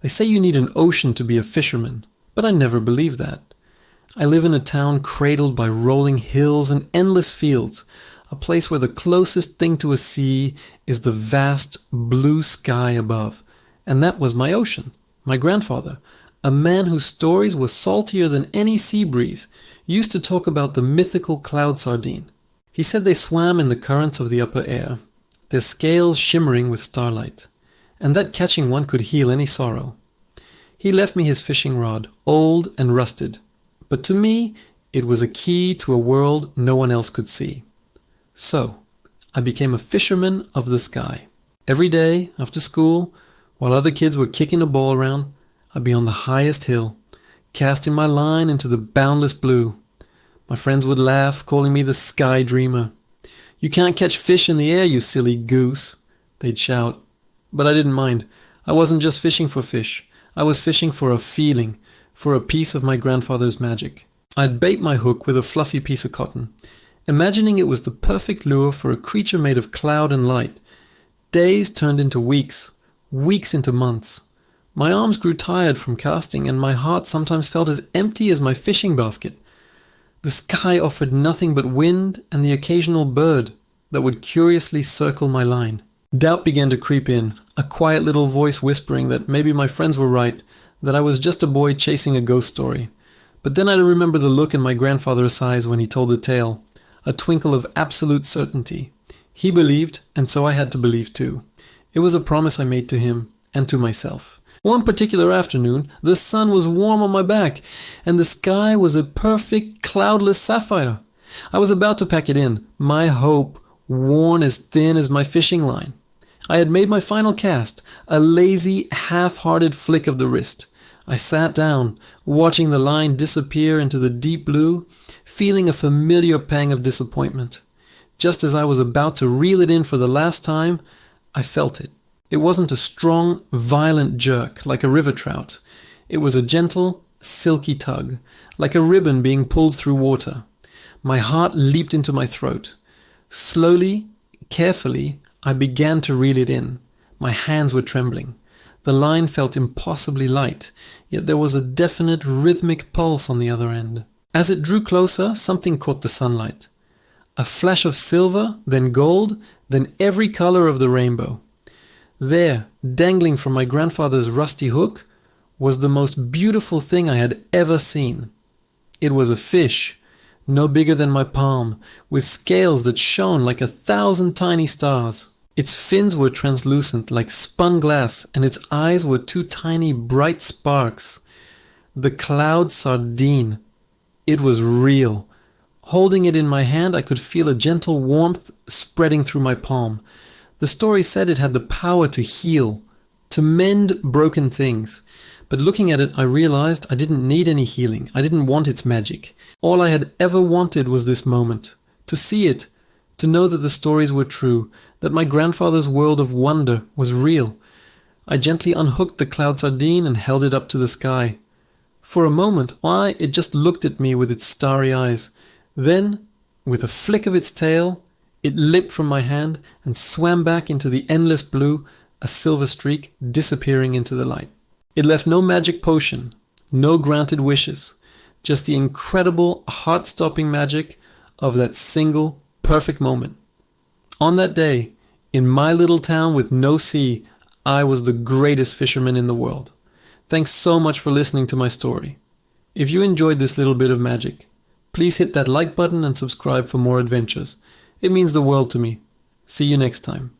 They say you need an ocean to be a fisherman, but I never believed that. I live in a town cradled by rolling hills and endless fields, a place where the closest thing to a sea is the vast blue sky above. And that was my ocean, my grandfather, a man whose stories were saltier than any sea breeze, used to talk about the mythical cloud sardine. He said they swam in the currents of the upper air, their scales shimmering with starlight, and that catching one could heal any sorrow. He left me his fishing rod, old and rusted, but to me it was a key to a world no one else could see. So, I became a fisherman of the sky. Every day, after school, while other kids were kicking a ball around, I'd be on the highest hill, casting my line into the boundless blue. My friends would laugh, calling me the sky dreamer. "You can't catch fish in the air, you silly goose," they'd shout. But I didn't mind. I wasn't just fishing for fish. I was fishing for a feeling, for a piece of my grandfather's magic. I'd bait my hook with a fluffy piece of cotton, imagining it was the perfect lure for a creature made of cloud and light. Days turned into weeks, weeks into months. My arms grew tired from casting, and my heart sometimes felt as empty as my fishing basket. The sky offered nothing but wind and the occasional bird that would curiously circle my line. Doubt began to creep in, a quiet little voice whispering that maybe my friends were right, that I was just a boy chasing a ghost story. But then I'd remember the look in my grandfather's eyes when he told the tale, a twinkle of absolute certainty. He believed, and so I had to believe too. It was a promise I made to him and to myself. One particular afternoon, the sun was warm on my back, and the sky was a perfect cloudless sapphire. I was about to pack it in, my hope worn as thin as my fishing line. I had made my final cast, a lazy, half-hearted flick of the wrist. I sat down, watching the line disappear into the deep blue, feeling a familiar pang of disappointment. Just as I was about to reel it in for the last time, I felt it. It wasn't a strong, violent jerk like a river trout. It was a gentle, silky tug, like a ribbon being pulled through water. My heart leaped into my throat. Slowly, carefully, I began to reel it in. My hands were trembling. The line felt impossibly light, yet there was a definite rhythmic pulse on the other end. As it drew closer, something caught the sunlight. A flash of silver, then gold, then every color of the rainbow. There, dangling from my grandfather's rusty hook, was the most beautiful thing I had ever seen. It was a fish, no bigger than my palm, with scales that shone like 1,000 tiny stars. Its fins were translucent like spun glass, and its eyes were two tiny bright sparks. The cloud sardine. It was real. Holding it in my hand, I could feel a gentle warmth spreading through my palm. The story said it had the power to heal, to mend broken things. But looking at it, I realized I didn't need any healing. I didn't want its magic. All I had ever wanted was this moment. To see it, to know that the stories were true, that my grandfather's world of wonder was real. I gently unhooked the cloud sardine and held it up to the sky. For a moment, it just looked at me with its starry eyes. Then, with a flick of its tail, it leapt from my hand and swam back into the endless blue, a silver streak disappearing into the light. It left no magic potion, no granted wishes, just the incredible, heart-stopping magic of that single, perfect moment. On that day, in my little town with no sea, I was the greatest fisherman in the world. Thanks so much for listening to my story. If you enjoyed this little bit of magic, please hit that like button and subscribe for more adventures. It means the world to me. See you next time.